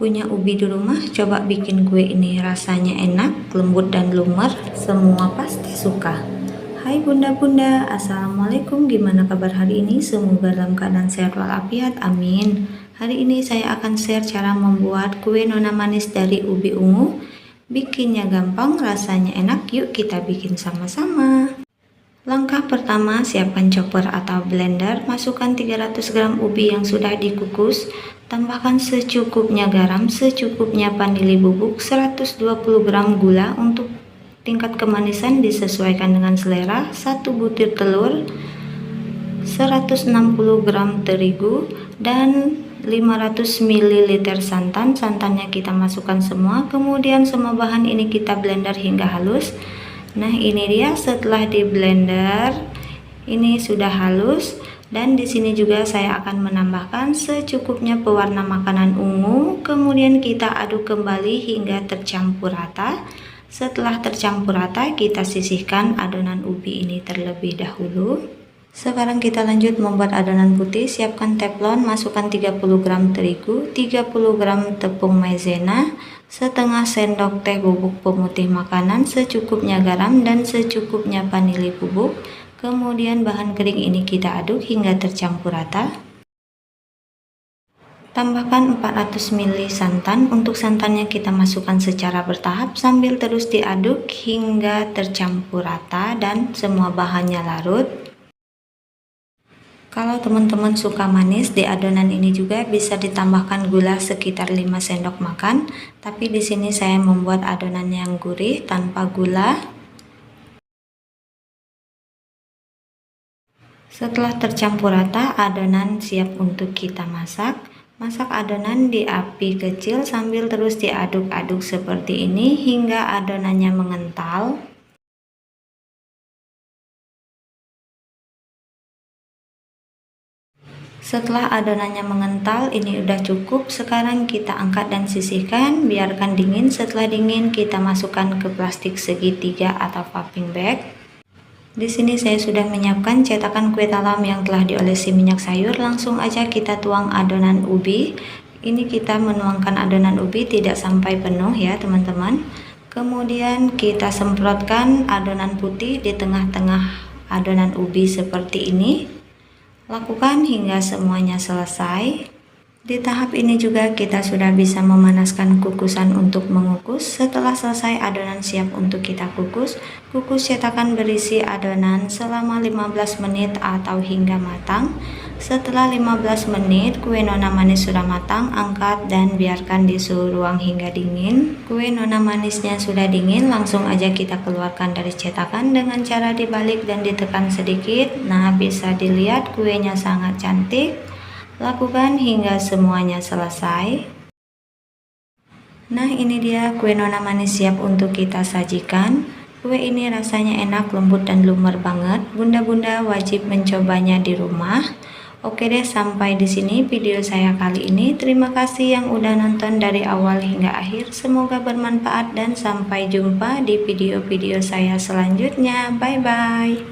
Punya ubi di rumah, coba bikin kue ini, rasanya enak, lembut dan lumer, semua pasti suka. Hai bunda-bunda, assalamualaikum, gimana kabar hari ini? Semoga dalam keadaan sehat walafiat, amin. Hari ini saya akan share cara membuat kue nona manis dari ubi ungu. Bikinnya gampang, rasanya enak, yuk kita bikin sama-sama. Langkah pertama, siapkan chopper atau blender, masukkan 300 gram ubi yang sudah dikukus, tambahkan secukupnya garam, secukupnya vanili bubuk, 120 gram gula, untuk tingkat kemanisan disesuaikan dengan selera, 1 butir telur, 160 gram terigu, dan 500 ml santan. Santannya kita masukkan semua, kemudian semua bahan ini kita blender hingga halus. Nah, ini dia setelah di blender, ini sudah halus. Dan di sini juga saya akan menambahkan secukupnya pewarna makanan ungu, kemudian kita aduk kembali hingga tercampur rata. Setelah tercampur rata, kita sisihkan adonan ubi ini terlebih dahulu. Sekarang kita lanjut membuat adonan putih. Siapkan teflon, masukkan 30 gram terigu, 30 gram tepung maizena, setengah sendok teh bubuk pemutih makanan, secukupnya garam, dan secukupnya vanili bubuk. Kemudian bahan kering ini kita aduk hingga tercampur rata. Tambahkan 400 ml santan. Untuk santannya kita masukkan secara bertahap sambil terus diaduk hingga tercampur rata dan semua bahannya larut. Kalau teman-teman suka manis, di adonan ini juga bisa ditambahkan gula sekitar 5 sendok makan, tapi di sini saya membuat adonan yang gurih tanpa gula. Setelah tercampur rata, adonan siap untuk kita masak. Masak adonan di api kecil sambil terus diaduk-aduk seperti ini hingga adonannya mengental. Setelah adonannya mengental, ini udah cukup. Sekarang kita angkat dan sisihkan, biarkan dingin. Setelah dingin, kita masukkan ke plastik segitiga atau piping bag. Di sini saya sudah menyiapkan cetakan kue talam yang telah diolesi minyak sayur. Langsung aja kita tuang adonan ubi. Ini kita menuangkan adonan ubi tidak sampai penuh ya teman-teman. Kemudian kita semprotkan adonan putih di tengah-tengah adonan ubi seperti ini. Lakukan hingga semuanya selesai. Di tahap ini juga kita sudah bisa memanaskan kukusan untuk mengukus. Setelah selesai adonan siap untuk kita kukus. Kukus cetakan berisi adonan selama 15 menit atau hingga matang. Setelah 15 menit kue nona manis sudah matang, angkat dan biarkan di suhu ruang hingga dingin. Kue nona manisnya sudah dingin, langsung aja kita keluarkan dari cetakan dengan cara dibalik dan ditekan sedikit. Nah, bisa dilihat kuenya sangat cantik. Lakukan hingga semuanya selesai. Nah, ini dia kue nona manis siap untuk kita sajikan. Kue ini rasanya enak, lembut dan lumer banget. Bunda-bunda wajib mencobanya di rumah. Oke deh, sampai di sini video saya kali ini. Terima kasih yang udah nonton dari awal hingga akhir. Semoga bermanfaat dan sampai jumpa di video-video saya selanjutnya. Bye bye.